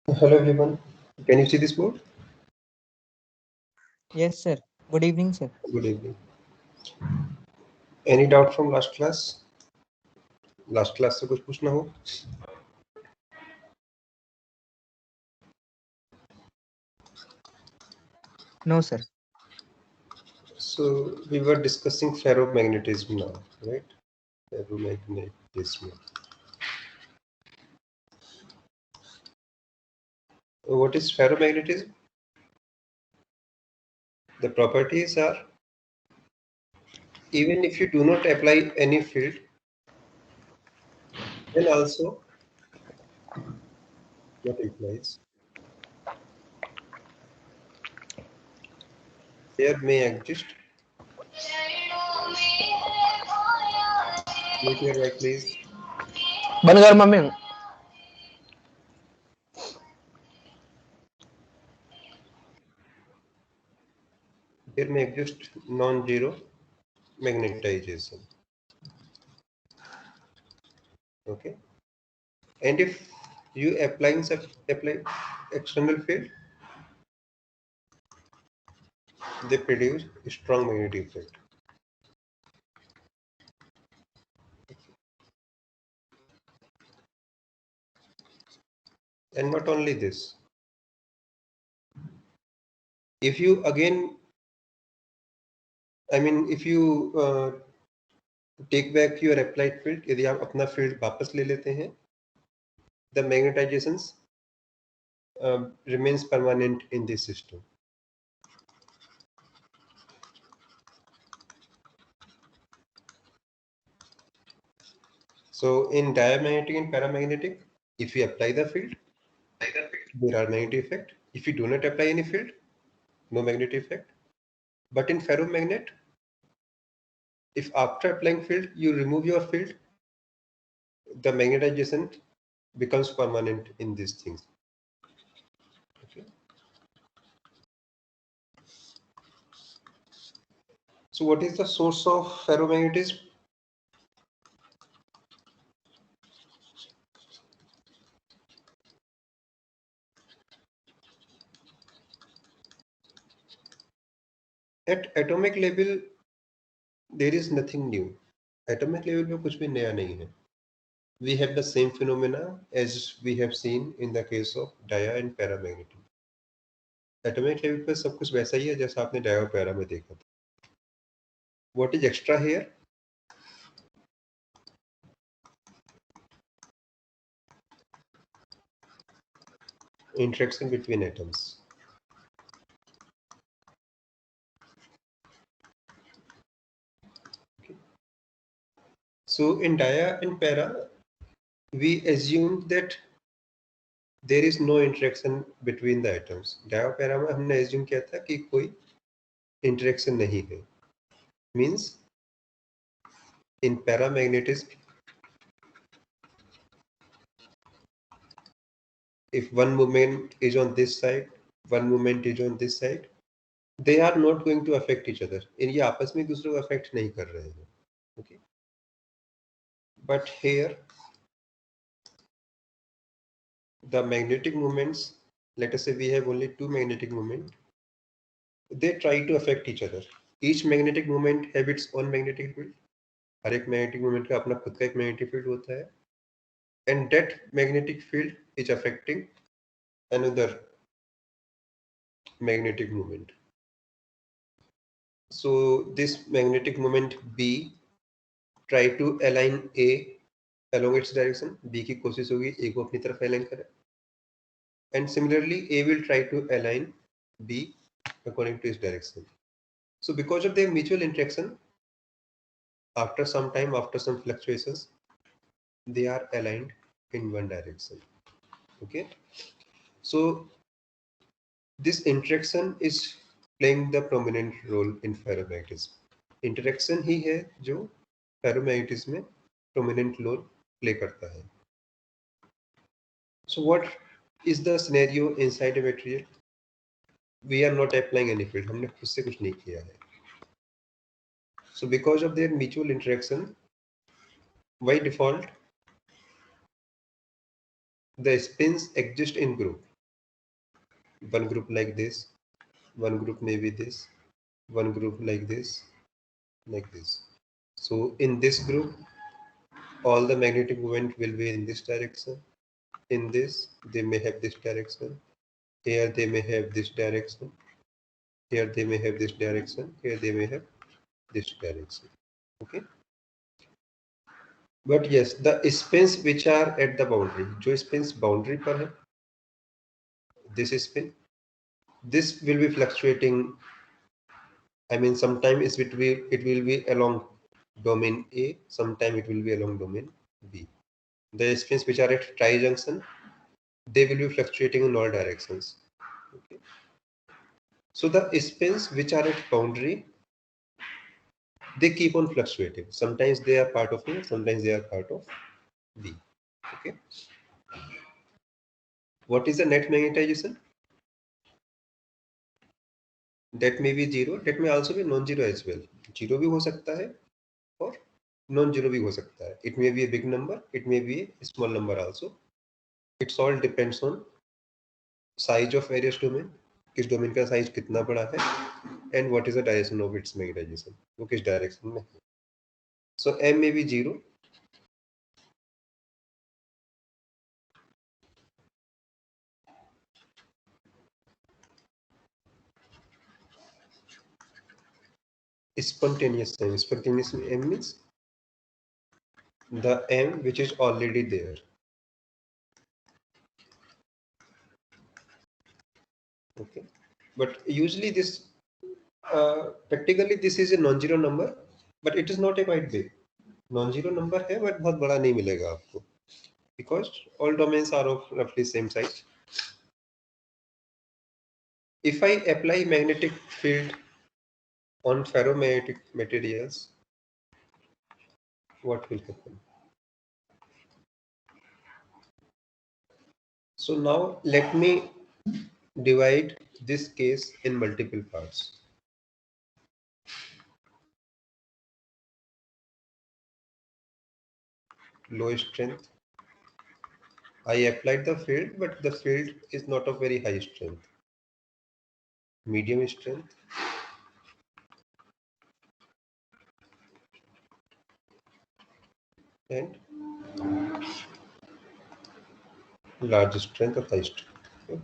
Hello everyone. Can you see this board? Yes, sir. Good evening, sir. Good evening. Any doubt from last class? Last class से कुछ पूछना हो? No, sir. So we were discussing ferromagnetism now, right? Ferromagnetism. What is ferromagnetism? The properties are even if you do not apply any field, then also what implies there may exist. Mute your mic, please. बंद कर mummy There may exist non-zero magnetization. Okay, and if you apply external field, they produce a strong magnetic field. And not only this, if you again, if you take back your applied field, यदि आप अपना field वापस ले लेते हैं, the magnetizations remains permanent in this system. So in diamagnetic and paramagnetic, if you apply the field, there are magnetic effect. If you do not apply any field, no magnetic effect. But in ferromagnet, if after applying field you remove your field, the magnetization becomes permanent in these things. Okay. So what is the source of ferromagnetism? At atomic level, there is nothing new. Atomic level में कुछ भी नया नहीं है. We have the same phenomena as we have seen in the case of dia and paramagnetic. Atomic level पे सब कुछ वैसा ही है जैसा आपने dia और para में देखा था. What is extra here? Interaction between atoms. Okay. So in dia and para, we assume that there is no interaction between the atoms. Dia और para में हमने assume किया था कि कोई interaction नहीं है. Means in paramagnetism, if one moment is on this side, one moment is on this side, they are not going to affect each other. In ये आपस में एक दूसरे को affect नहीं कर रहे हैं. Okay. But here, the magnetic moments, let us say we have only two magnetic moments, they try to affect each other. Each magnetic moment have its own magnetic field. हर एक magnetic moment का अपना खुद का एक magnetic field होता है. And that magnetic field is affecting another magnetic moment. So this magnetic moment B try to align A along its direction. B की कोशिश होगी A को अपनी तरफ align करे. And similarly A will try to align B according to its direction. So because of their mutual interaction, after some time, after some fluctuations, they are aligned in one direction. Okay. So this interaction is playing the prominent role in ferromagnetism. Interaction ही है जो ferromagnetism में prominent role play करता है. So what is the scenario inside a material? We are not applying any field. हमने खुद से कुछ नहीं किया है. So because of their mutual interaction, by default, the spins exist in group. one group like this, one group may be this, one group like this, like this. So in this group, all the magnetic moment will be in this direction. In this, they may have this direction. Here they may have this direction. Here they may have this direction. Here they may have this direction. Okay. But yes, the spins which are at the boundary, जो spins boundary पर है, this spin, this will be fluctuating. I mean, sometimes it will be along domain A, sometime it will be along domain B. The spins which are at tri-junction, they will be fluctuating in all directions. Okay. So the spins which are at boundary, they keep on fluctuating. Sometimes they are part of A, sometimes they are part of B. Okay. What is the net magnetization? That may be zero, that may also be non-zero as well. Zero भी हो सकता है और non-zero भी हो सकता है. It may be a big number, it may be a small number also. It's all depends on size of various domain. किस डोमेन का साइज कितना बड़ा है and what is the direction of its magnetization. वो किस direction में है. So m may be 0. Spontaneous m. Spontaneous m means the m which is already there. Okay. But usually this practically this is a non-zero number, but it is not a quite big. Non-zero number है but बहुत बड़ा नहीं मिलेगा आपको, because all domains are of roughly same size. If I apply magnetic field on ferromagnetic materials, what will happen? So now let me divide this case in multiple parts. Low strength. I applied the field, but the field is not of very high strength. Medium strength. And large strength or high strength. Okay.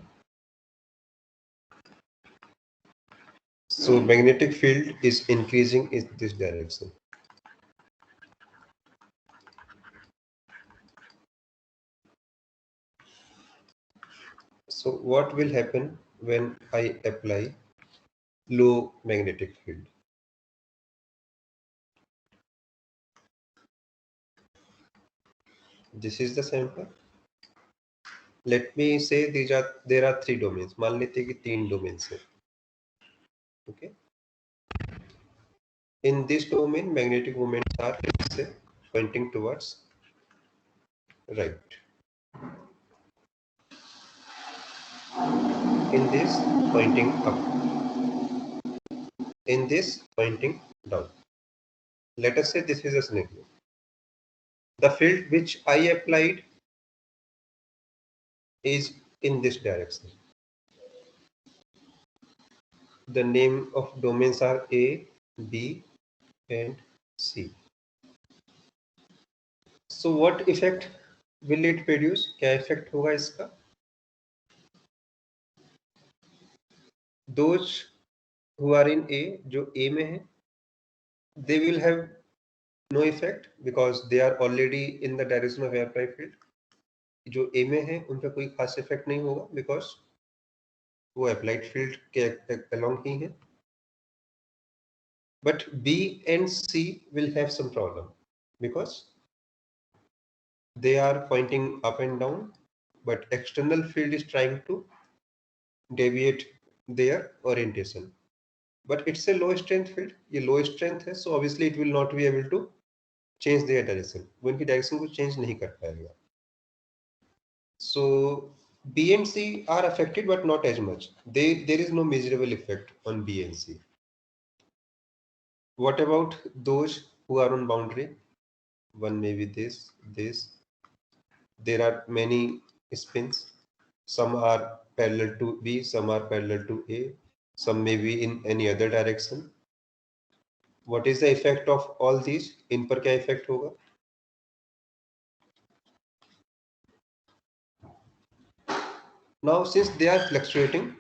So magnetic field is increasing in this direction. So what will happen when I apply low magnetic field? This is the sample. Let me say there are three domains. मान लेते हैं कि तीन domains है. Okay. In this domain, magnetic moments are, let's say, pointing towards right. In this, pointing up. In this, pointing down. Let us say this is a scenario. The field which I applied is in this direction. The name of domains are A, B, and C. So what effect will it produce? क्या effect होगा इसका? Those who are in A, जो A में है, they will have no effect because they are already in the direction of air pipe field. जो A में है उन पर कोई खास effect नहीं होगा because वो applied field के along ही है. But B and C will have some problem because they are pointing up and down, but external field is trying to deviate their orientation. But it's a low strength field. ये low strength है, so obviously it will not be able to change their direction. वो इनकी direction को change नहीं कर पाएगा. So B and C are affected, but not as much. There is no measurable effect on B and C. What about those who are on boundary? One may be this. There are many spins. Some are parallel to B, some are parallel to A, some may be in any other direction. What is the effect of all these? इन पर क्या effect होगा? Now, since they are fluctuating,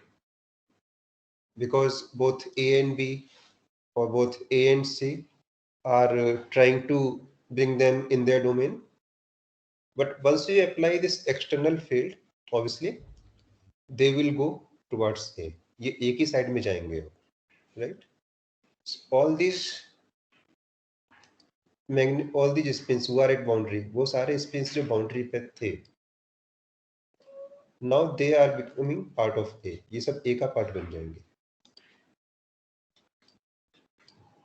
because both A and B or both A and C are trying to bring them in their domain, but once you apply this external field, obviously they will go towards A. ये एक ही side में जाएंगे, right? So all these spins who are at boundary, वो सारे spins जो boundary पे थे, now they are becoming part of A. ये सब A का part बन जाएंगे.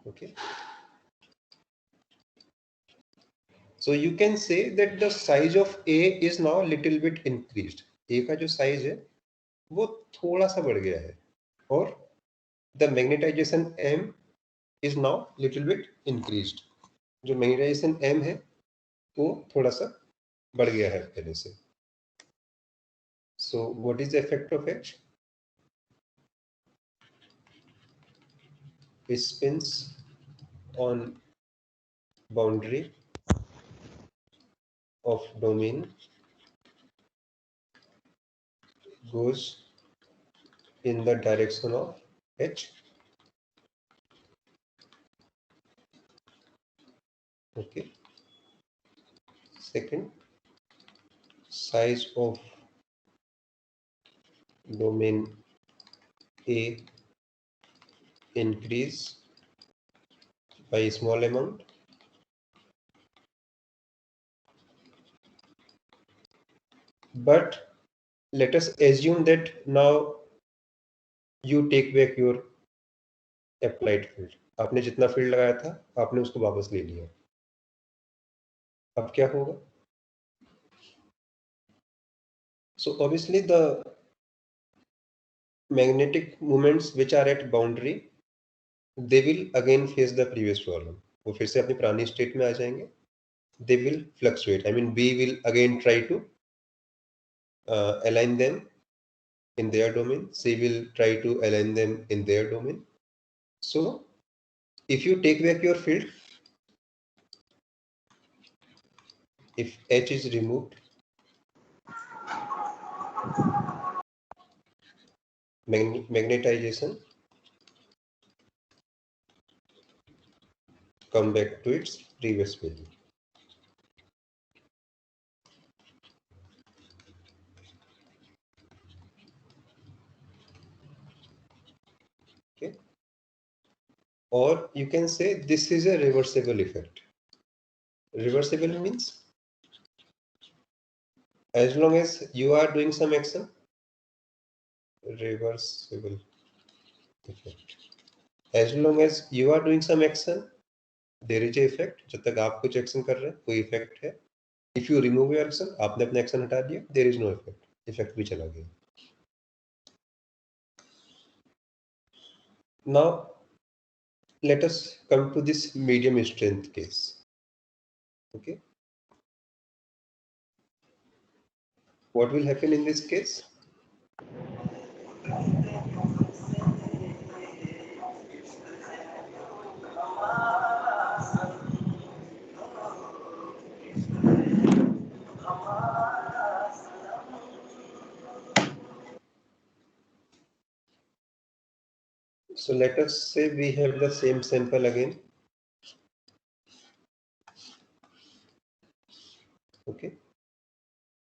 Okay. So you can say that the size of A is now little bit increased. A का जो size है वो थोड़ा सा बढ़ गया है और the magnetization M is now little bit increased. जो magnetization M है वो थोड़ा सा बढ़ गया है पहले से. So what is the effect of H? It spins on boundary of domain goes in the direction of H. Okay. Second, size of domain A increase by a small amount. But let us assume that now you take back your applied field. आपने जितना field लगाया था आपने उसको वापस ले लिया. अब क्या होगा? So obviously the magnetic moments which are at boundary, they will again face the previous problem. वो फिर से अपनी पुरानी स्टेट में आ जाएंगे. They will fluctuate. I mean B will again try to align them in their domain. C will try to align them in their domain. So if you take back your field, if H is removed, magnetization come back to its previous value. Okay. Or you can say this is a reversible effect. Reversible means as long as you are doing some action, reversible effect. As long as you are doing some action, there is a effect. जब तक आप कुछ action कर रहे हैं कोई effect है. If you remove your action, आपने अपना action हटा दिया, there is no effect. Effect भी चला गया. Now let us come to this medium strength case. Okay. What will happen in this case? So let us say we have the same sample again. Okay.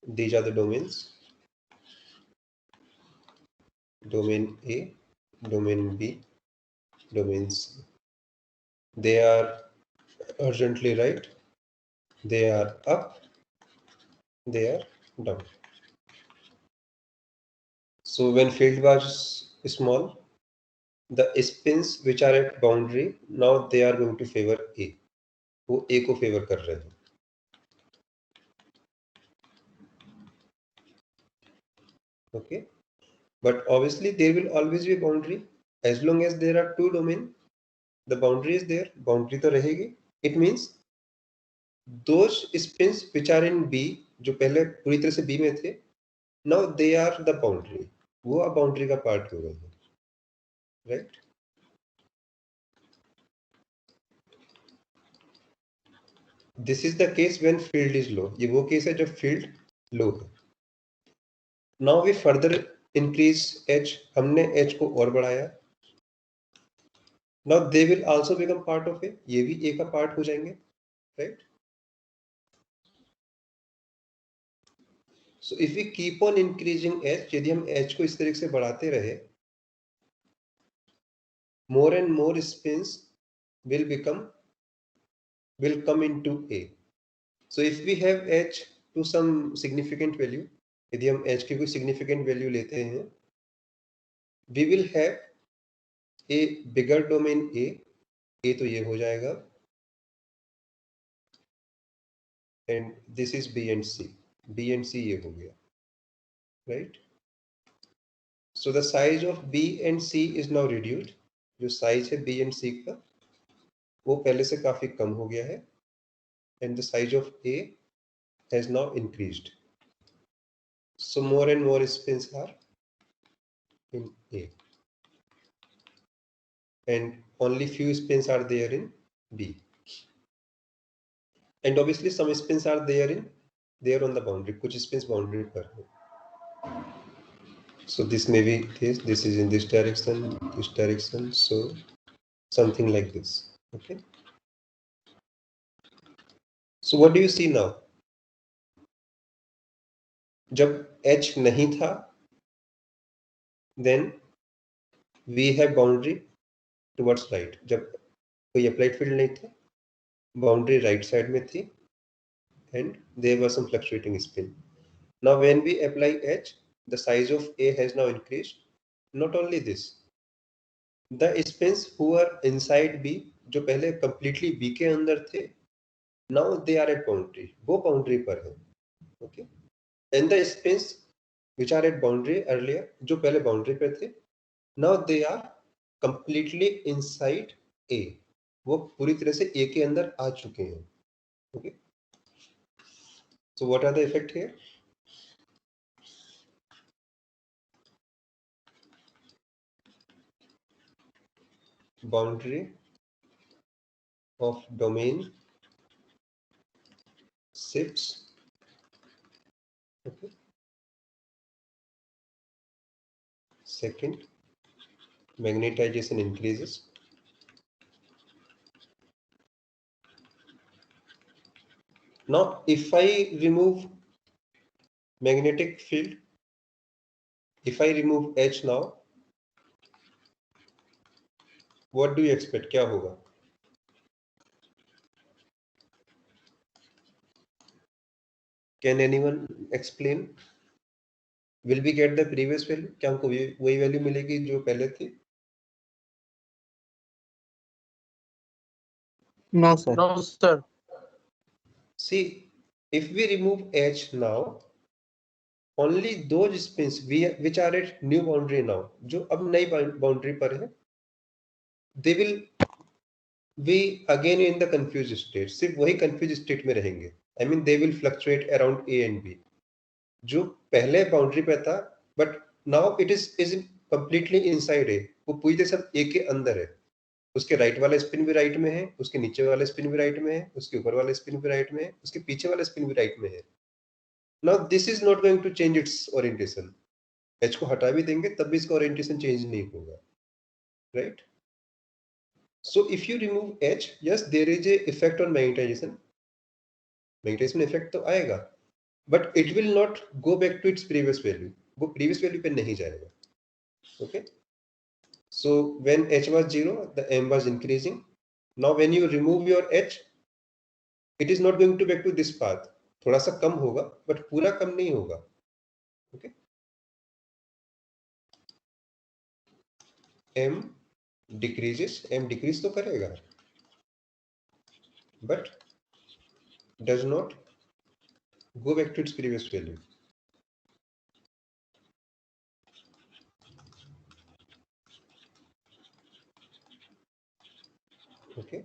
These are the domains. Domain A, domain B, domain C. They are urgently right. They are up. They are down. So when field was small, the spins which are at boundary, now they are going to favor A. वो A को favor कर रहे हैं. Okay. But obviously there will always be a boundary. As long as there are two domain, the boundary is there. Boundary तो रहेगी. It means those spins which are in B, जो पहले पूरी तरह से B में थे, now they are the boundary. वो अब बाउंड्री का पार्ट हो गए हैं, right? This is the case when field is low. ये वो केस है जब फील्ड लो है। Now we further increase H, हमने एच को और बढ़ाया। Now they will also become part of A, ये भी ए का पार्ट हो जाएंगे, right? So if we keep on increasing H, यदि हम एच को इस तरीके से बढ़ाते रहे, more and more spins will come into A. So if we have H to some significant value, यदि हम H की कोई significant value लेते हैं, we will have a bigger domain A. A तो ये हो जाएगा, and this is B and C. B and C ये हो गया, right? So the size of B and C is now reduced. जो size है B and C का वो पहले से काफी कम हो गया है, and the size of A has now increased. So more and more spins are in A, and only few spins are there in B, and obviously some spins are there on the boundary. कुछ spins boundary पर है. So this may be this is in this direction, so something like this. Okay. So what do you see now? जब H नहीं था, then we have boundary towards right. जब कोई applied field नहीं था, boundary right side में थी, and there was some fluctuating spin. Now when we apply H, the size of A has now increased. Not only this, the spins who are inside B, जो पहले completely B के अंदर थे, now they are at boundary. वो boundary पर है, okay? And the spins which are at boundary earlier, जो पहले boundary पे थे, now they are completely inside A. वो पूरी तरह से A के अंदर आ चुके हैं, okay? So what are the effect here? Boundary of domain shifts. Okay. Second, magnetization increases. Now, if I remove magnetic field, if I remove H now, what do you expect? क्या होगा? Can anyone explain? Will we get the previous value? क्या हमको वही value मिलेगी जो पहले थी? No, sir. No, sir. See, if we remove H now, only those spins which are at new boundary now, जो अब नई boundary पर है, they will be again in the confused state. सिर्फ वही confused state में रहेंगे. I mean, they will fluctuate around A and B. जो पहले बाउंड्री पे था, but now it is completely inside a, वो पूरी तरह से ए के अंदर है. उसके राइट वाला स्पिन भी राइट में है, उसके नीचे वाला स्पिन भी राइट में है, उसके ऊपर वाला स्पिन भी राइट में है, उसके पीछे वाला स्पिन भी राइट में है. Now this is not going to change its orientation. H को हटा भी देंगे तब भी इसका ओरिएंटेशन चेंज नहीं होगा, right? So if you remove H, yes there is a effect on magnetization. Magnetization effect तो आएगा, but it will not go back to its previous value. वो previous value पे नहीं जाएगा, okay? So when H was 0, the M was increasing. Now when you remove your H, it is not going to back to this path. थोड़ा सा कम होगा, but पूरा कम नहीं होगा, okay? M decreases, M decrease तो करेगा, but does not go back to its previous value. Okay,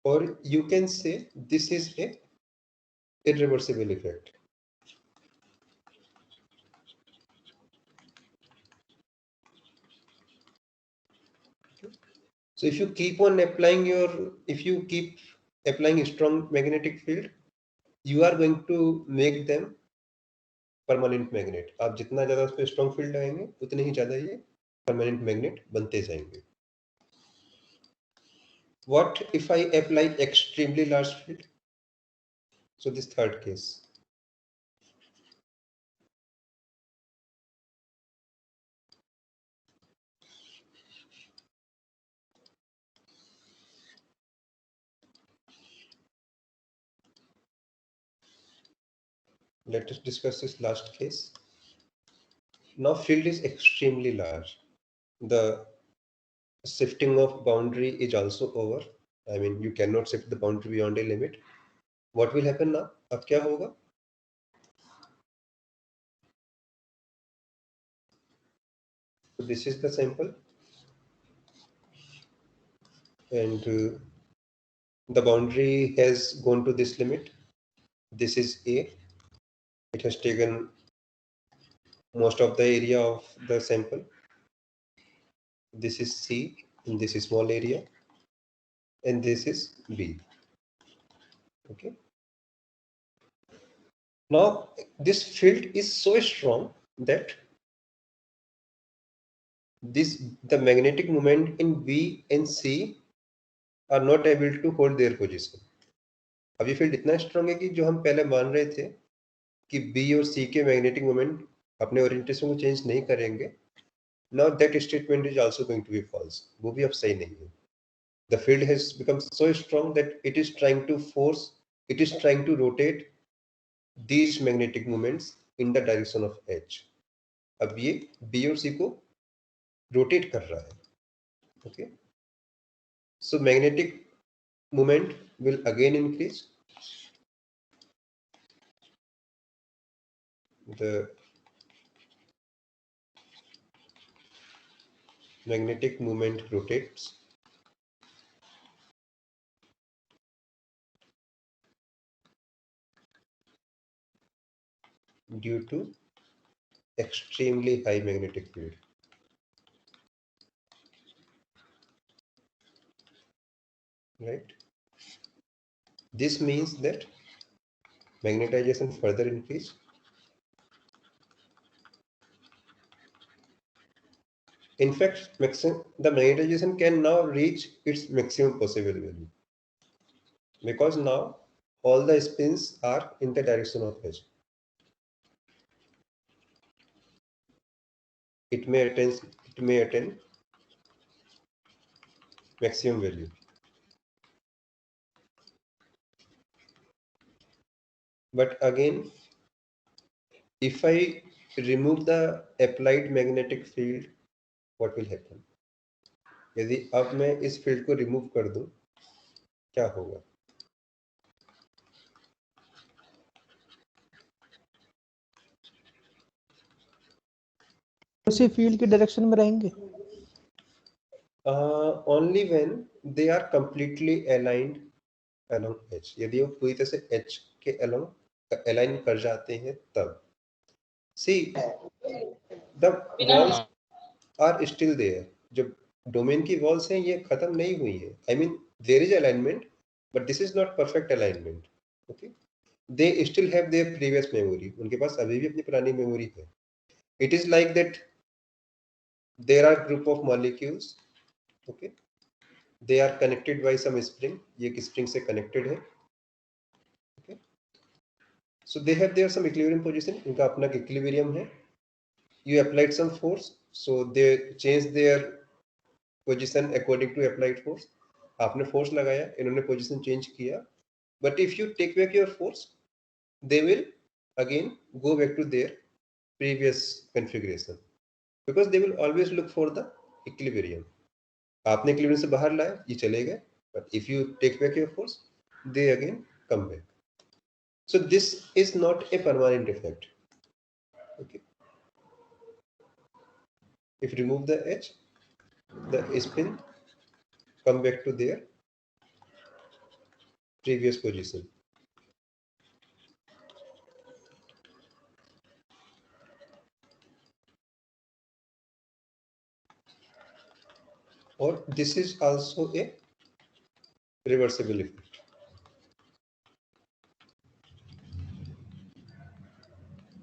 or you can say this is a irreversible effect. So if you keep applying a strong magnetic field, you are going to make them permanent magnet. आप जितना ज्यादा उस पर strong field लगाएंगे उतने ही ज्यादा ये permanent magnet बनते जाएंगे. What if I apply extremely large field? So this third case. Let us discuss this last case. Now field is extremely large. The shifting of boundary is also over. I mean, you cannot shift the boundary beyond a limit. What will happen now? अब क्या होगा? So this is the sample, and the boundary has gone to this limit. This is A. It has taken most of the area of the sample. This is C in this small area, and this is B. Okay. Now this field is so strong that the magnetic moment in B and C are not able to hold their position. अब ये field इतना strong है कि जो हम पहले मान रहे थे कि B और C के मैग्नेटिक मोमेंट अपने ओरिएंटेशन को चेंज नहीं करेंगे, now that statement is also going to be false. वो भी अब सही नहीं है. The field has become so strong that it is trying to rotate these magnetic moments in the direction of H. अब ये B और C को रोटेट कर रहा है. Okay. So magnetic moment will again increase. The magnetic moment rotates. Due to extremely high magnetic field. Right? This means that magnetization further increase. In fact, the magnetization can now reach its maximum possible value, because now all the spins are in the direction of H. It may attain maximum value. But again, if I remove the applied magnetic field, what will happen? यदि अब मैं इस field को remove कर दूं, क्या होगा? उसी फील्ड की डायरेक्शन में रहेंगे. Only when they are completely aligned along H. यदि वो पूरी तरह से H के along align कर जाते हैं तब. See, the walls are still there. जो डोमेन की वॉल्स हैं ये खत्म नहीं हुई है. I mean, there is alignment, but this is not perfect alignment. Okay, they still have their previous memory. उनके पास अभी भी अपनी पुरानी मेमोरी है. It is like that. There are group of molecules. Okay, they are connected by some spring. ये एक spring से connected है. Okay, so they have their some equilibrium position. इनका अपना equilibrium है. You applied some force, so they change their position according to applied force. आपने force लगाया, इन्होंने position change किया. But if you take back your force, they will again go back to their previous configuration, because they will always look for the equilibrium. आपने equilibrium से बाहर लाया, ये चले गए. But if you take back your force, they again come back. So this is not a permanent effect. Okay. If you remove the H, the spin come back to their previous position. or this is also a reversible effect.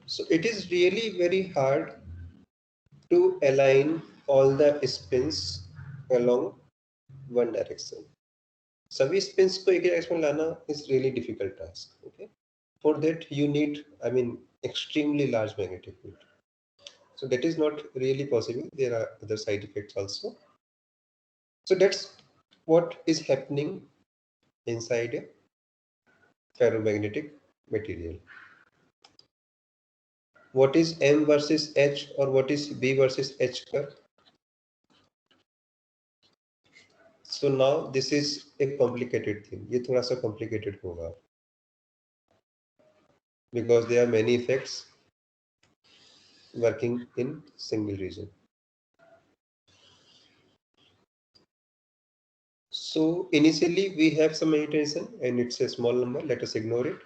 So it is really very hard to align all the spins along one direction. सभी spins को एक direction में लाना is really difficult task. Okay, for that you need, I mean, extremely large magnetic field. So that is not really possible. There are other side effects also. So that's what is happening inside a ferromagnetic material. What is M versus H or what is B versus H curve? So now this is a complicated thing. ये थोड़ा सा complicated होगा because there are many effects working in single region. So initially we have some magnetization and it's a small number. Let us ignore it.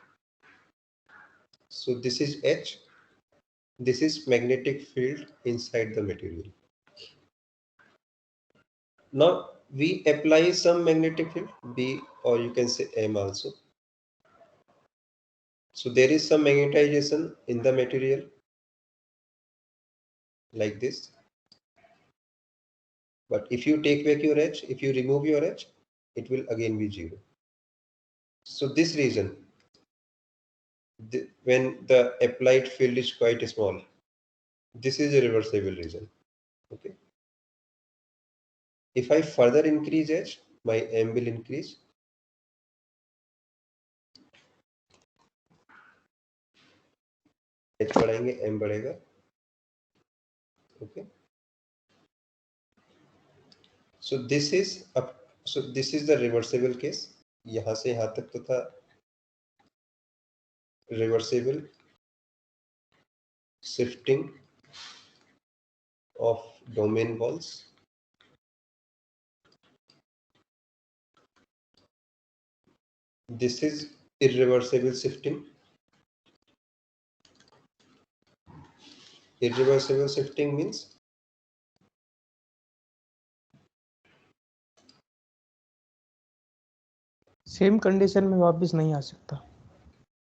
So this is H. This is magnetic field inside the material. Now we apply some magnetic field B, or you can say M also. So there is some magnetization in the material like this. But if you take back your H, if you remove your H, it will again be 0. So this region, when the applied field is quite small, this is a reversible region. Okay. If I further increase H, my M will increase. H बढ़ाएंगे, M बढ़ेगा. Okay. So this is up. So this is the reversible case. यहाँ से यहाँ तक तो था reversible shifting of domain walls. This is irreversible shifting. Irreversible shifting means same condition में वापस नहीं आ सकता.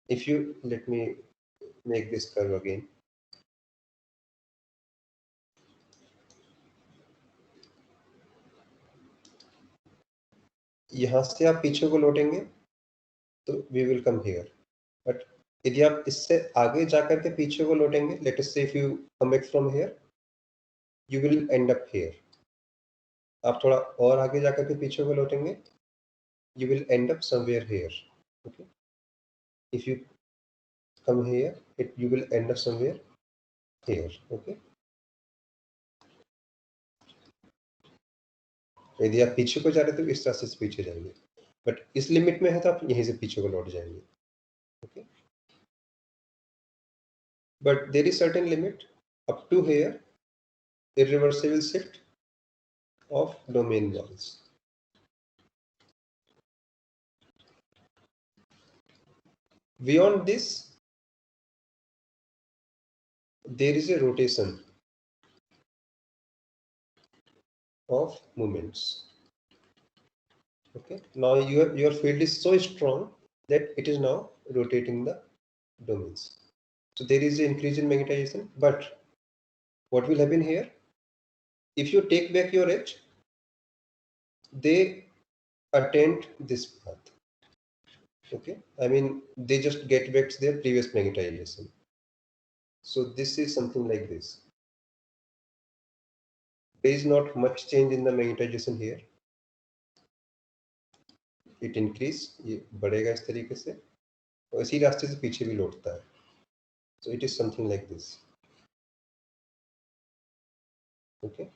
if you let me make this curve again. यहाँ से आप पीछे को लौटेंगे तो we will come here. But यदि आप इससे आगे जाकर के पीछे को लौटेंगे, let us say if you come back from here, you will end up here. आप थोड़ा और आगे जाकर के पीछे को लौटेंगे, you will end up somewhere here. Okay. If you come here, you will end up somewhere here. Okay. यदि आप पीछे को जा रहे तो इस रास्ते से पीछे जाएंगे, बट इस लिमिट में है तो आप यहीं से पीछे को लौट जाएंगे. Okay. But there is certain limit up to here, irreversible shift of domain walls. Beyond this, there is a rotation of moments. Okay. Now your field is so strong that it is now rotating the domains. So there is an increase in magnetization, but what will happen here? If you take back your H, they attend this path. Okay, I mean they just get back their previous magnetization. So this is something like this. There is not much change in the magnetization here. It increase, ये बढ़ेगा इस तरीके से, और इसी रास्ते से पीछे भी लौटता है. So it is something like this. Okay,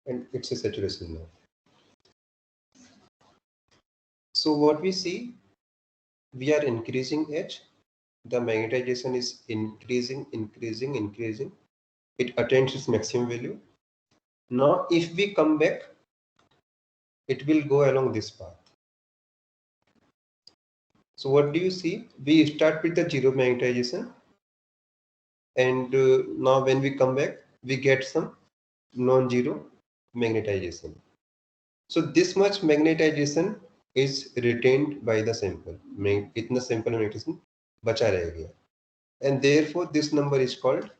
and it's a saturation now. So what we see, we are increasing H, the magnetization is increasing. It attains its maximum value. Now if we come back, it will go along this path. So what do you see? We start with the zero magnetization, and now when we come back, we get some non-zero magnetization. So this much magnetization is retained by the sample. इतना sample magnetization बचा रह गया, and therefore this number is called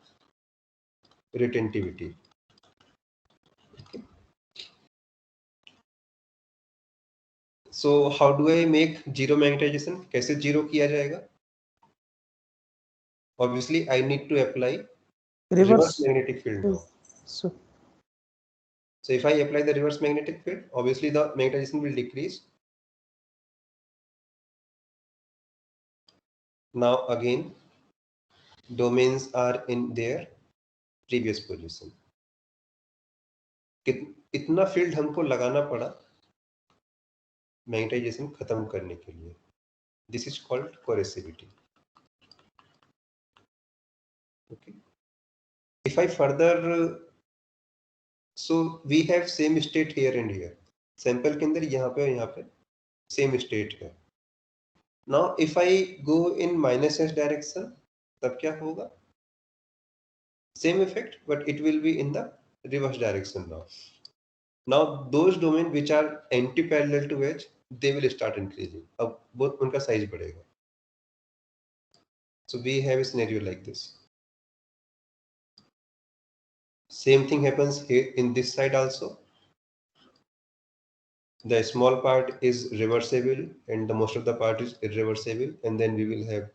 retentivity. Okay. So how do I make zero magnetization? कैसे zero किया जाएगा? Obviously I need to apply reverse magnetic field now. So if I apply the reverse magnetic field, obviously the magnetization will decrease. Now again, domains are in their previous position. इतना field हमको लगाना पड़ा magnetisation खत्म करने के लिए. This is called coercivity. Okay. If I further, so we have same state here and here. Sample के अंदर यहाँ पे same state है. Now if I go in minus s direction, तब क्या होगा? Same effect, but it will be in the reverse direction now. Now those domains which are anti-parallel to edge, they will start increasing. अब बहुत उनका size बढ़ेगा. So we have a scenario like this. Same thing happens here in this side also. The small part is reversible and the most of the part is irreversible, and then we will have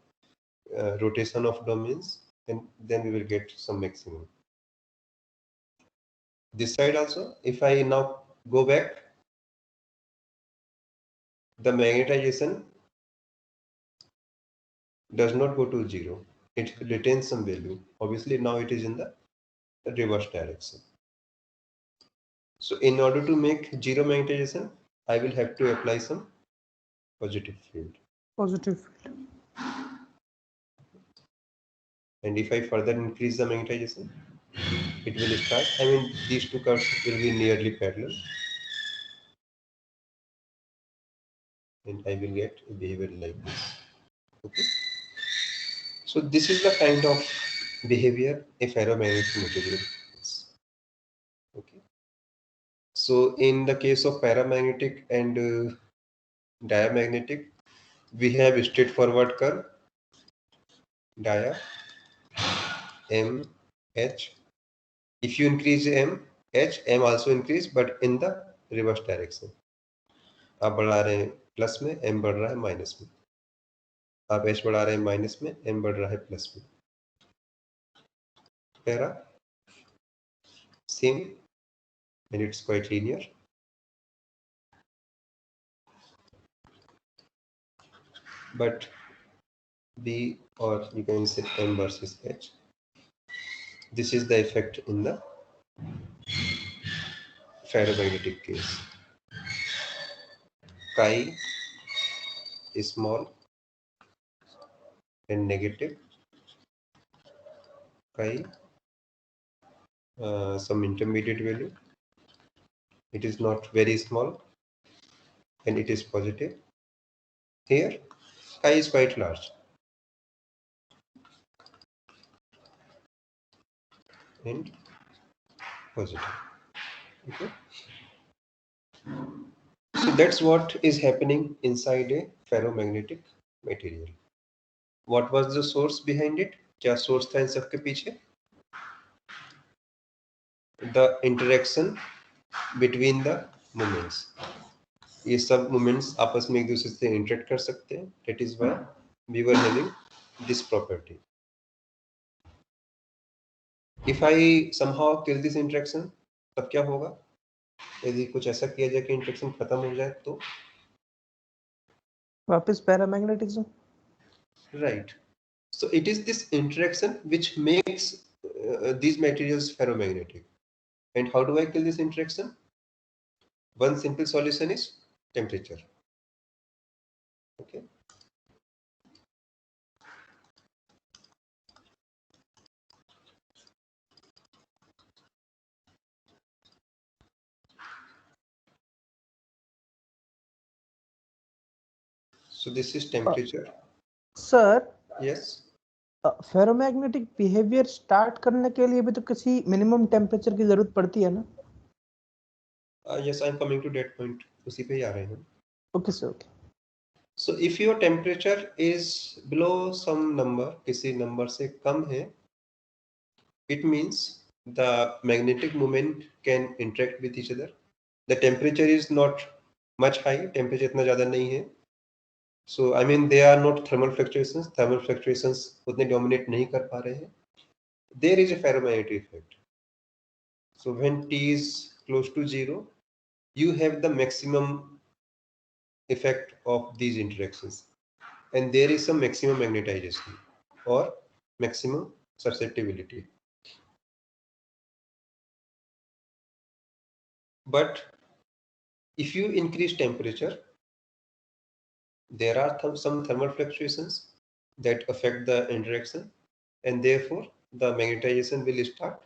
rotation of domains, and then we will get some maximum. This side also, if I now go back, the magnetization does not go to zero. It retains some value. Obviously now it is in the reverse direction. So in order to make zero magnetization, I will have to apply some positive field. And if I further increase the magnetization, it will start. I mean, these two curves will be nearly parallel, and I will get a behavior like this. Okay. So this is the kind of behavior a ferromagnetic material has. Okay. So in the case of paramagnetic and diamagnetic, we have straightforward curve, dia, m, h. If you increase m, h, m also increase, but in the reverse direction. आप बढ़ा रहे हैं plus में, m बढ़ रहा है minus में. आप h बढ़ा रहे हैं माइनस में, m बढ़ रहा है प्लस में. Para, same, and it's quite linear. But B, or you can say M versus H. This is the effect in the ferromagnetic case. Chi is small and negative. Chi, some intermediate value. It is not very small and it is positive. Here, chi is quite large. And positive. Okay. So that's what is happening inside a ferromagnetic material. What was the source behind it? क्या source था इन सब के पीछे? The interaction between the moments. ये सब moments आपस में एक दूसरे से interact कर सकते हैं. That is why we were having this property. If I somehow kill this interaction, तब क्या होगा? यदि कुछ ऐसा किया जाए कि interaction खत्म हो जाए तो वापस paramagnetism. Right. So it is this interaction which makes these materials ferromagnetic. And how do I kill this interaction? One simple solution is temperature. Okay. So this is temperature. Sir. Yes. Ferromagnetic behaviour start करने के लिए भी तो किसी minimum temperature की जरूरत पड़ती है ना? Yes, I'm coming to that point. उसी पे ही आ रहे हैं. Okay, sir. Okay. So if your temperature is below some number, किसी number से कम है, it means the magnetic moment can interact with each other. The temperature is not much high, temperature इतना ज़्यादा नहीं है. So I mean they are not thermal fluctuations. Thermal fluctuations उतने dominate नहीं कर पा रहे हैं. There is a ferromagnetic effect. So when T is close to 0, you have the maximum effect of these interactions, and there is some maximum magnetization or maximum susceptibility. But if you increase temperature, there are some thermal fluctuations that affect the interaction, and therefore the magnetization will start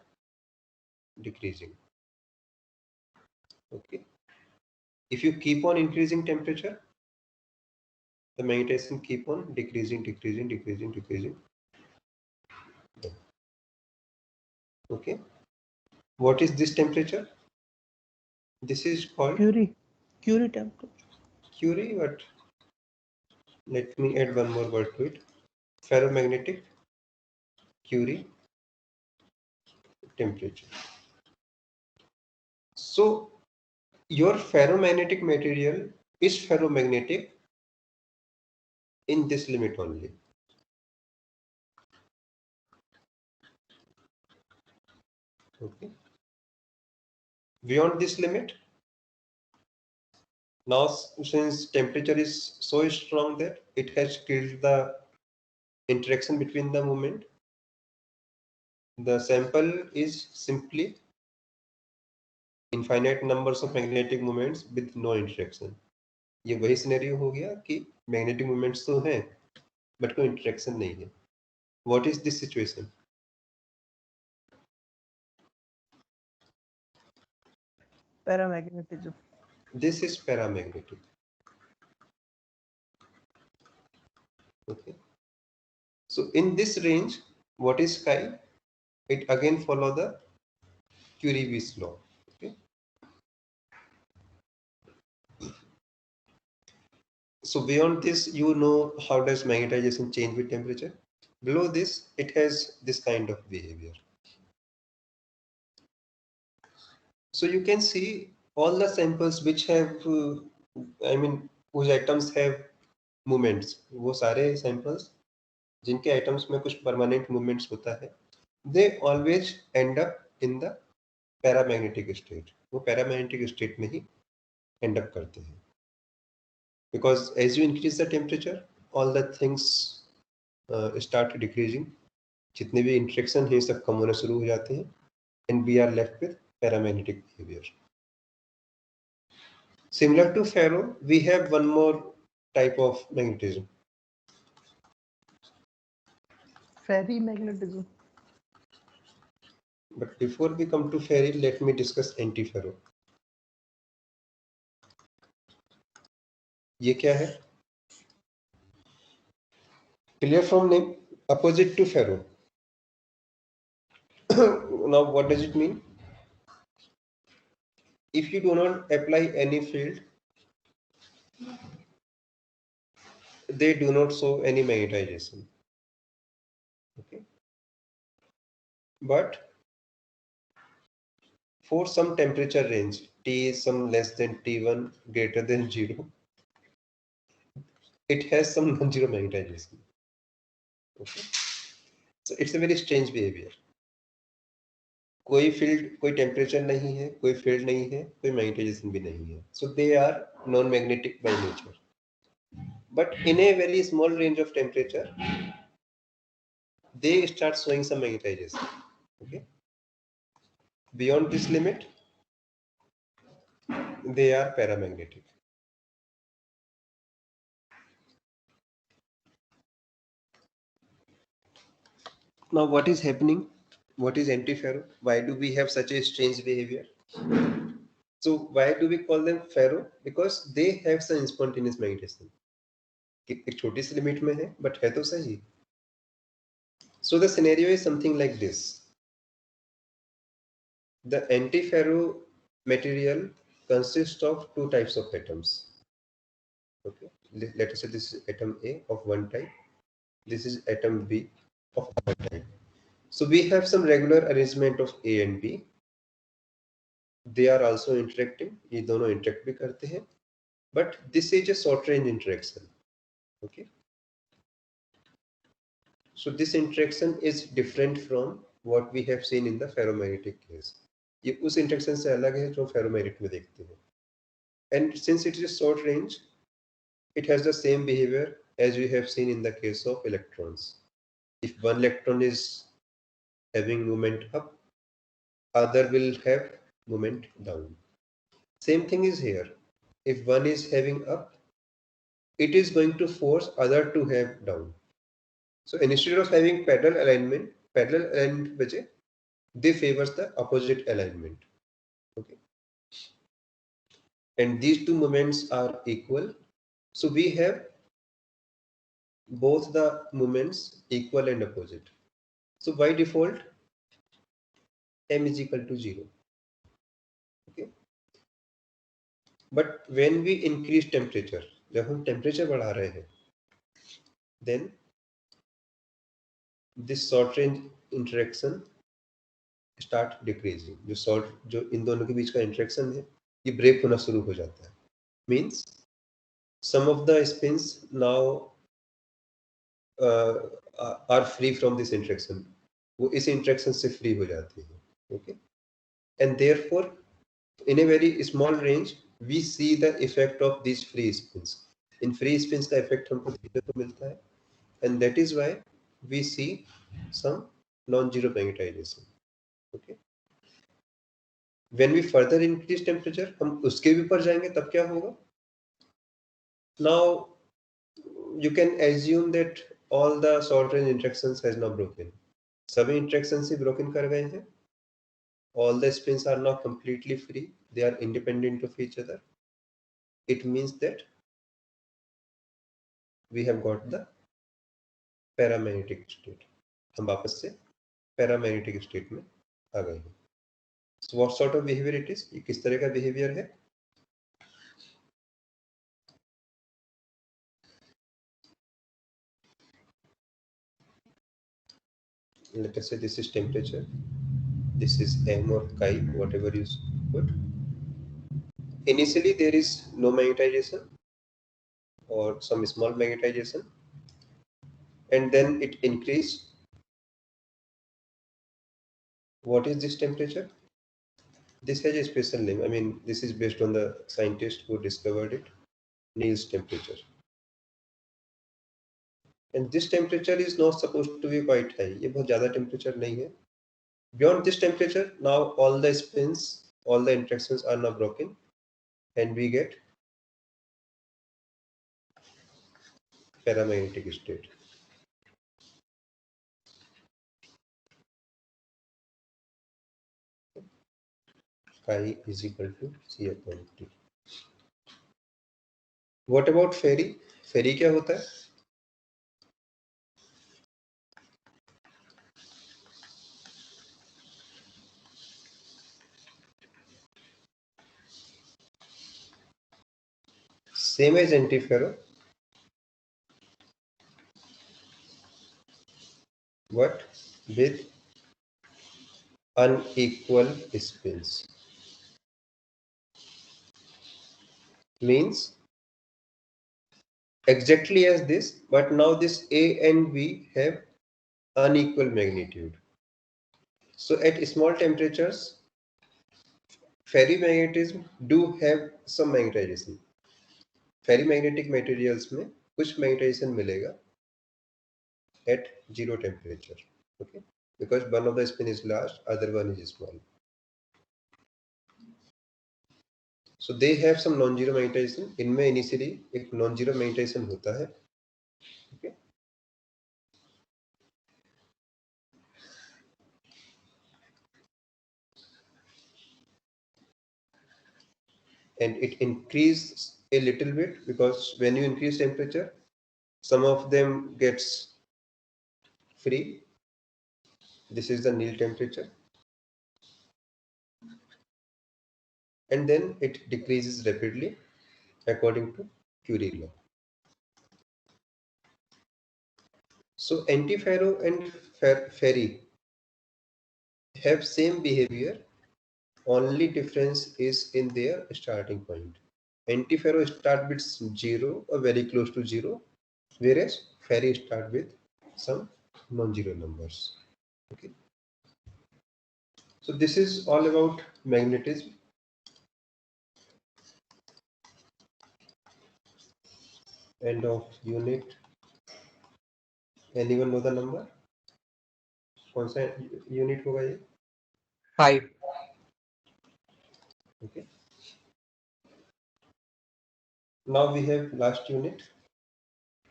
decreasing. Okay. If you keep on increasing temperature, the magnetization keep on decreasing. Okay. What is this temperature? This is called Curie temperature. Curie, but let me add one more word to it. Ferromagnetic Curie temperature. So your ferromagnetic material is ferromagnetic in this limit only. Okay. Beyond this limit, now since temperature is so strong that it has killed the interaction between the movement, the sample is simply infinite numbers of magnetic moments with no interaction. ये वही scenario हो गया कि magnetic moments तो हैं but कोई interaction नहीं है. What is this situation? Paramagnetism. This is paramagnetic. Okay. So in this range, what is chi? It again follow the Curie-Weiss law. Okay. So beyond this, you know how does magnetization change with temperature. Below this, it has this kind of behavior. So you can see all the samples which have, whose atoms have movements. वो सारे samples जिनके atoms में कुछ permanent movements होता है, they always end up in the paramagnetic state. वो paramagnetic state में ही end up करते हैं. Because as you increase the temperature, all the things start decreasing. जितने भी interaction हैं सब कम होना शुरू हो जाते हैं, and we are left with paramagnetic behavior. Similar to ferro, we have one more type of magnetism. Ferrimagnetism. But before we come to ferri, let me discuss antiferro. ये क्या है? Clear from name, opposite to ferro. Now what does it mean? If you do not apply any field, they do not show any magnetization. Okay. But for some temperature range, T is some less than T1, greater than 0, it has some non-zero magnetization. Okay. So it's a very strange behavior. कोई field, कोई temperature नहीं है, कोई field नहीं है, कोई magnetisation भी नहीं है. So they are non magnetic by nature. But in a very small range of temperature they start showing some magnetization. Okay. Beyond this limit, they are paramagnetic. Now what is happening? What is antiferro? Why do we have such a strange behavior? So why do we call them ferro? Because they have some spontaneous magnetism. एक छोटी सी limit में है but है तो सही. So the scenario is something like this. The antiferro material consists of two types of atoms. Okay, let us say this is atom A of one type, this is atom B of another type. So we have some regular arrangement of A and B. They are also interacting, ये दोनों interact भी करते हैं, but this is a short range interaction. Okay, so this interaction is different from what we have seen in the ferromagnetic case. ये उस interaction से अलग है जो ferromagnetic में देखते हैं. And since it is short range, it has the same behavior as we have seen in the case of electrons. If one electron is having movement up, other will have movement down. Same thing is here. If one is having up, it is going to force other to have down. So instead of having parallel alignment वजह, they favors the opposite alignment. Okay. And these two moments are equal. So we have both the moments equal and opposite. So by default, m is equal to 0. Okay. But when we increase temperature, जब हम temperature बढ़ा रहे हैं, then this short range interaction start decreasing. जो इन दोनों के बीच का interaction है, ये break होना शुरू हो जाता है. Means some of the spins now are free from this interaction. वो इस interaction से free हो जाती है. Okay. And therefore, in a very small range, we see the effect of these free spins. In free spins का effect हमको देखने को मिलता है, and that is why we see some non-zero magnetization. Okay. When we further increase temperature, हम उसके भी ऊपर जाएंगे तब क्या होगा? Now you can assume that all the short range interactions has now broken. सभी interactions ही broken कर गए हैं. All the spins are now completely free. They are independent of each other. It means that we have got the paramagnetic state. हम वापस से paramagnetic state में आ गए हैं. So what sort of behavior it is? ये किस तरह का behavior है? Let us say this is temperature. This is m or chi, whatever you put. Initially there is no magnetization or some small magnetization, and then it increased. What is this temperature? This has a special name. I mean, this is based on the scientist who discovered it, Niels temperature. And this temperature is not supposed to be quite high. ये बहुत ज़्यादा temperature नहीं है. Beyond this temperature, now all the spins, all the interactions are now broken, and we get paramagnetic state. Chi is equal to C upon T. What about ferry? Ferry क्या होता है? Same as antiferro, but with unequal spins. Means exactly as this, but now this A and B have unequal magnitude. So at small temperatures, ferrimagnetism do have some magnetization. Ferrimagnetic materials में कुछ magnetization मिलेगा at zero temperature. Okay, because one of the spin is large, other one is small. So they have some non-zero magnetization. इनमें initially एक non-zero magnetization होता है. Okay. And it increases a little bit because when you increase temperature, some of them gets free. This is the nil temperature. and then it decreases rapidly according to Curie law. So antiferro and ferri have same behavior, only difference is in their starting point. Antiferro start with 0 or very close to 0, whereas ferri start with some non-zero numbers. Okay. So this is all about magnetism. End of unit. Anyone know the number? कौन सा unit होगा ये? 5. Okay. Now we have last unit.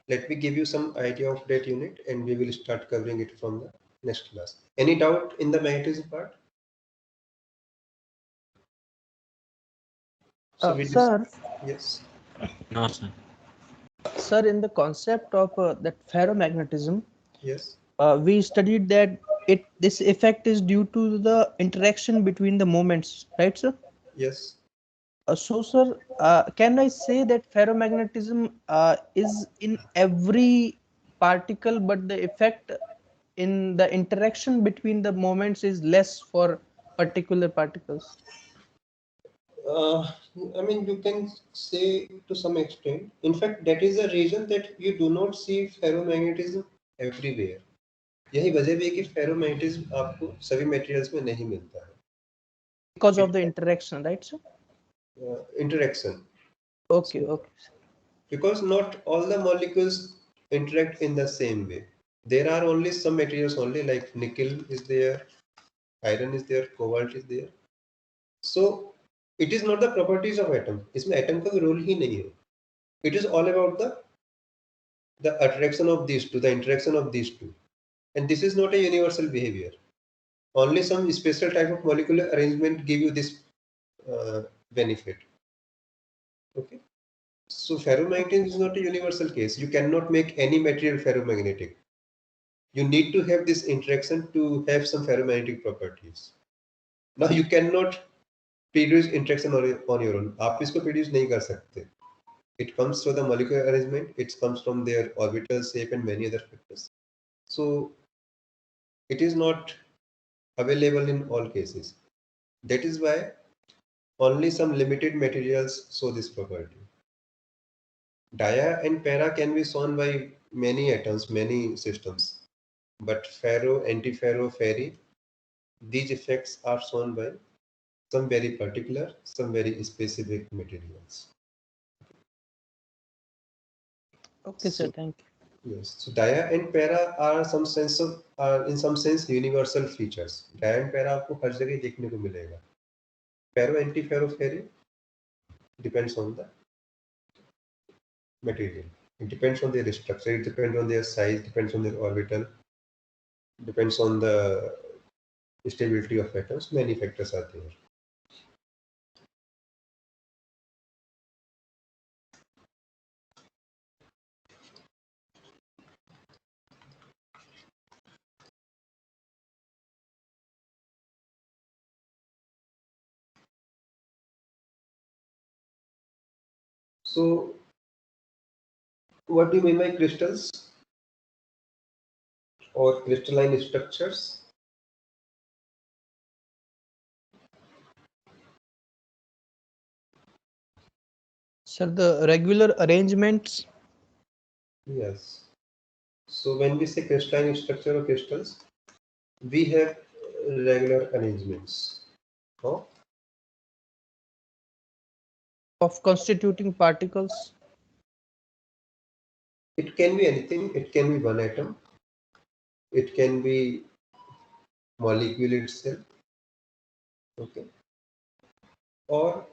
Let me give you some idea of that unit and we will start covering it from the next class. Any doubt in the magnetism part? So we Sir, yes. No, sir. sir, in the concept of that ferromagnetism, Yes. we studied that this effect is due to the interaction between the moments, right, sir? Yes. So, sir, can I say that ferromagnetism is in every particle, but the effect in the interaction between the moments is less for particular particles? I mean, you can say to some extent. In fact, that is the reason that you do not see ferromagnetism everywhere. यही वजह भी है कि ferromagnetism आपको सभी materials में नहीं मिलता है. Because of the interaction, right, sir? Interaction. Okay, So, okay. because not all the molecules interact in the same way. There are only some materials only, like nickel is there, iron is there, cobalt is there. So it is not the properties of atom. इसमें atom का कोई role ही नहीं है. It is all about the attraction of these two, the interaction of these two. And this is not a universal behavior. Only some special type of molecular arrangement give you this benefit. Okay. So ferromagnetism is not a universal case. You cannot make any material ferromagnetic. You need to have this interaction to have some ferromagnetic properties. Now you cannot produce interaction on your own. आप इसको produce नहीं कर सकते. It comes from the molecular arrangement. It comes from their orbital shape and many other factors. So it is not available in all cases. That is why only some limited materials show this property. Dia and para can be shown by many atoms, many systems. But ferro, antiferro, ferri, these effects are shown by some very particular, some very specific materials. Okay, sir. Thank you. Yes. So dia and para are in some sense universal features. Dia and para आपको हर जगह देखने को मिलेगा. Ferro, antiferro, ferri depends on the material. It depends on their structure. It depends on their size. Depends on their orbital. Depends on the stability of atoms. Many factors are there. So, what do you mean by crystals or crystalline structures? Sir, the regular arrangements. Yes. So when we say crystalline structure of crystals, we have regular arrangements Of constituting particles. It can be anything. It can be one atom. It can be molecule itself. Okay. Or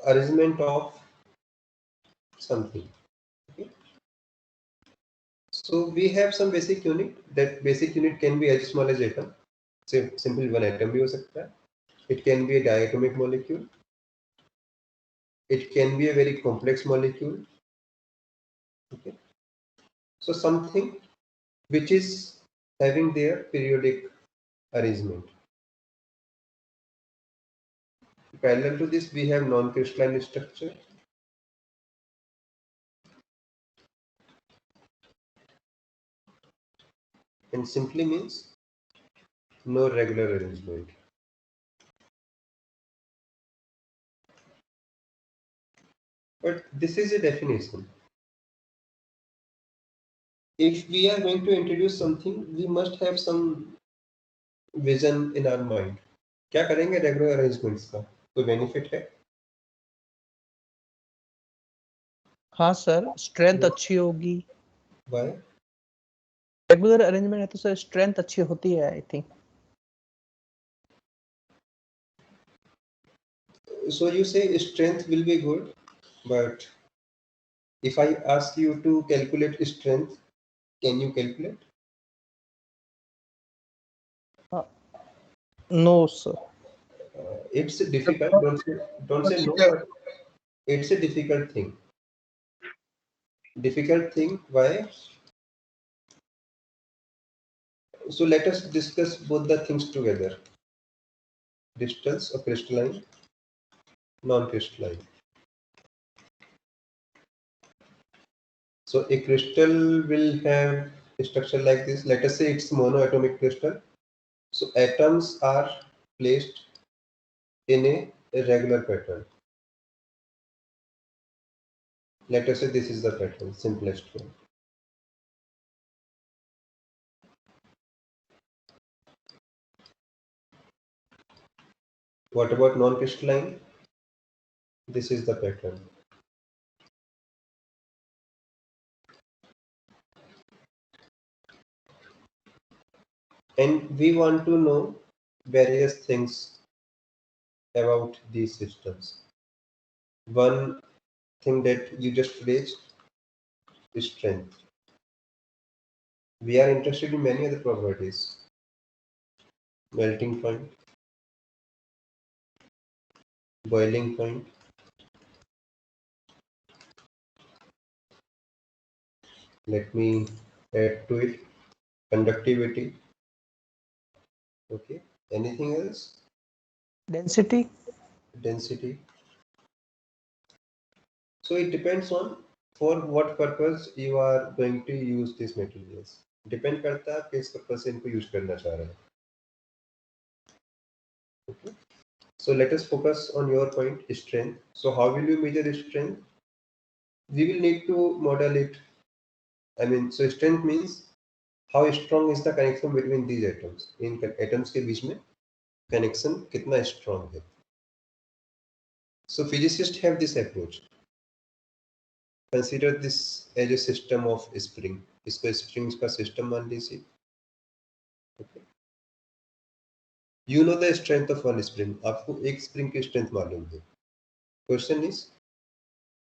arrangement of something. Okay. So we have some basic unit. That basic unit can be as small as atom. Simple one atom भी हो सकता है. It can be a diatomic molecule. It can be a very complex molecule. Okay. So something which is having their periodic arrangement. Parallel to this, we have non-crystalline structure. And simply means no regular arrangement. But this is a definition. If we are going to introduce something, we must have some vision in our mind. क्या करेंगे regular arrangements का? कोई benefit है? हाँ sir, strength अच्छी होगी. Why? Regular arrangement है तो सर स्ट्रेंथ अच्छी होती है, I think. So you say strength will be good, but if I ask you to calculate strength, can you calculate? No sir. It's difficult. Don't say no, but it's a difficult thing. Difficult thing. Why? So let us discuss both the things together. Crystals or crystalline, non-crystalline. So a crystal will have a structure like this. Let us say it's monoatomic crystal. So atoms are placed in a regular pattern. Let us say this is the pattern, simplest one. What about non-crystalline? This is the pattern. And we want to know various things about these systems. One thing that you just raised is strength. We are interested in many other properties. Melting point, boiling point, let me add to it conductivity. Okay, anything else? Density. Density. So it depends on for what purpose you are going to use these materials. Depend करता है किस purpose से इनको use करना चाह रहे हैं. Okay. So let us focus on your point, strength. So how will you measure strength? We will need to model it. I mean, so strength means how strong is the connection between these atoms. In atoms के बीच में connection कितना strong है. So physicists have this approach. Consider this as a system of spring. इसको springs का system मान लीजिए. Okay. You know the strength of one spring. आपको एक spring की strength मालूम है. Question is,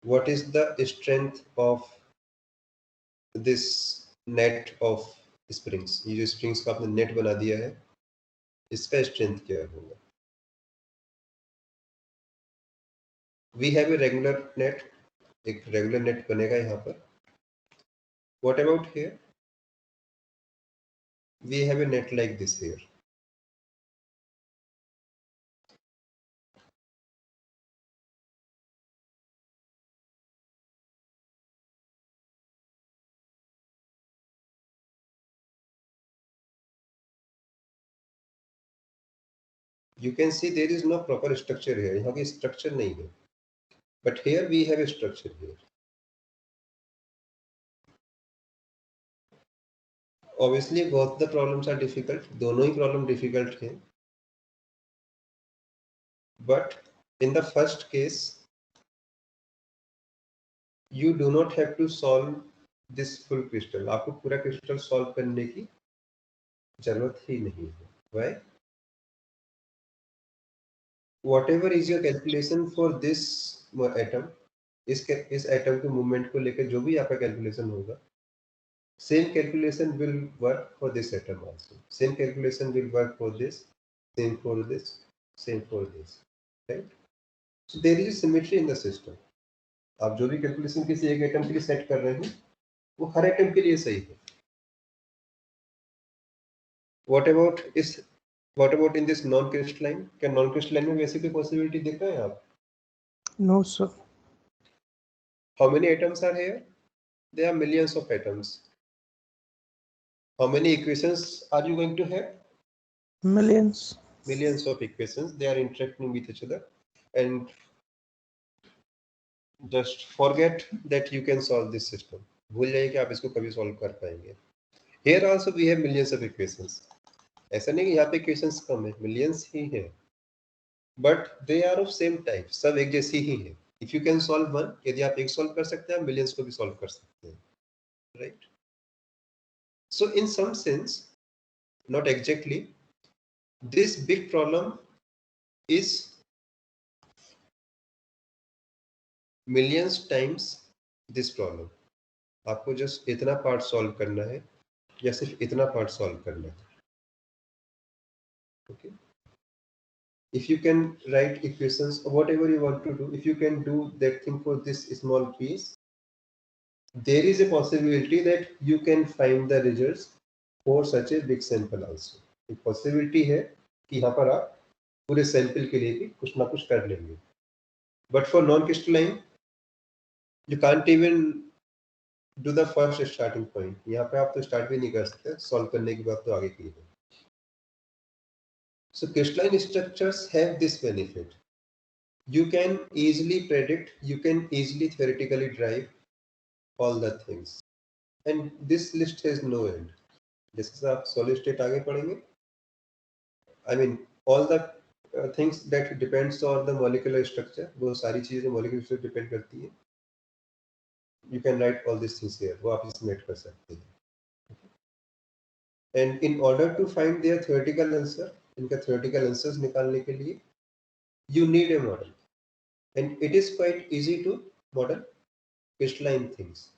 what is the strength of this net of springs? ये जो springs का आपने net बना दिया है, इसका strength क्या होगा? We have a regular net. एक regular net बनेगा यहाँ पर. What about here? We have a net like this here. You can see there is no proper structure here. यहाँ की structure नहीं है. But here we have a structure here. Obviously both the problems are difficult. दोनों ही problem difficult हैं. But in the first case, you do not have to solve this full crystal. आपको पूरा crystal solve करने की जरूरत ही नहीं है. Why? Whatever is your calculation for this atom, इस atom के movement को लेकर जो भी आपका calculation होगा, same calculation will work for this atom also. Same calculation will work for this, same for this, same for this, right? So there is symmetry in the system. आप जो भी calculation किसी एक atom के लिए set कर रहे हैं, वो हर atom के लिए सही है. What about इस What about in this non-crystalline? क्या non-crystalline में वैसे कोई possibility देख रहे हैं आप? No, sir. How many atoms are here? There are millions of atoms. How many equations are you going to have? Millions. Millions of equations. They are interacting with each other, and just forget that you can solve this system. भूल जाइए कि आप इसको कभी solve कर पाएंगे. Here also we have millions of equations. ऐसा नहीं कि यहाँ पे equations कम है, millions ही है. But they are of same type. सब एक जैसी ही है. If you can solve one, यदि आप एक solve कर सकते हैं, आप millions को भी solve कर सकते हैं. Right? So in some sense, not exactly, this big problem is millions times this problem. आपको just इतना part solve करना है या सिर्फ इतना part solve करना है. Okay. If you can write equations or whatever you want to do, if you can do that thing for this small piece, there is a possibility that you can find the results for such a big sample also. एक possibility है कि यहाँ पर आप पूरे sample के लिए भी कुछ ना कुछ कर लेंगे. But for non-crystalline, you can't even do the first starting point. यहाँ पे आप तो start भी नहीं कर सकते. Solve करने के बाद तो आगे की है. So crystalline structures have this benefit. You can easily predict, you can easily theoretically drive all the things, and this list has no end. जैसे आप solid state आगे पढ़ेंगे, I mean all the things that depends on the molecular structure, वो सारी चीजें molecular structure depend करती है. You can write all these things here, वो आप इसमें ऐड कर सकते हैं. And in order to find their theoretical answer, इनका theoretical answers निकालने के लिए you need a model, and it is quite easy to model crystalline things.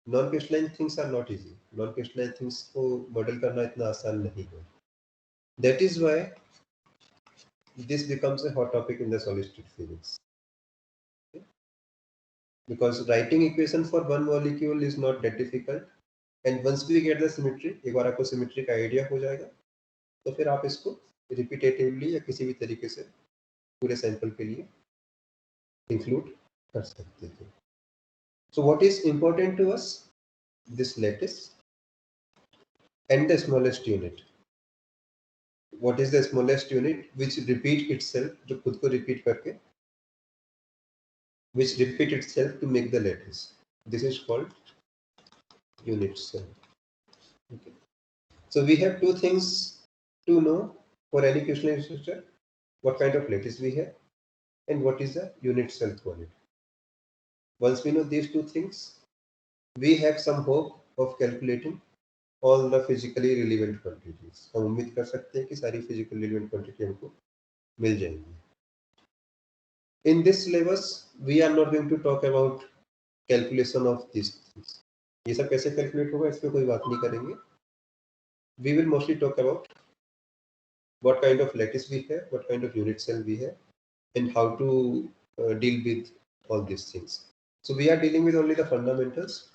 Non-crystalline things are not easy. Non-crystalline things को model करना इतना आसान नहीं है. That is why this becomes a hot topic in the solid state physics. Okay? Because writing equation for one molecule is not that difficult, and once we get the symmetry, एक बार आपको symmetry का idea हो जाएगा, तो फिर आप इसको repetitively या किसी भी तरीके से पूरे sample के लिए include कर सकते हैं. So what is important to us? This lattice and the smallest unit. What is the smallest unit which repeat itself, जो खुद को repeat करके, which repeat itself to make the lattice. This is called unit cell. Okay. So we have two things to know for any crystalline structure: what kind of lattice we have, and what is the unit cell for it. Once we know these two things, we have some hope of calculating all the physically relevant quantities. हम उम्मीद कर सकते हैं कि सारी physically relevant quantity हमको मिल जाएंगी. In this syllabus, we are not going to talk about calculation of these things. ये सब कैसे calculate होगा, इस पे कोई बात नहीं करेंगे. We will mostly talk about what kind of lattice we have, what kind of unit cell we have, and how to deal with all these things. So we are dealing with only the fundamentals.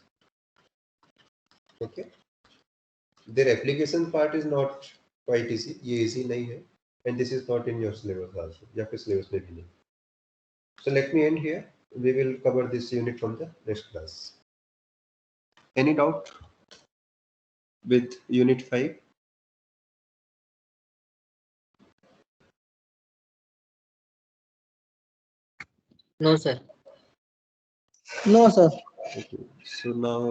Okay. Their application part is not quite easy. ये easy नहीं है, and this is not in your syllabus also. या फिर syllabus में भी नहीं. So let me end here. We will cover this unit from the next class. Any doubt with unit 5? No, sir. No, sir. Okay. So now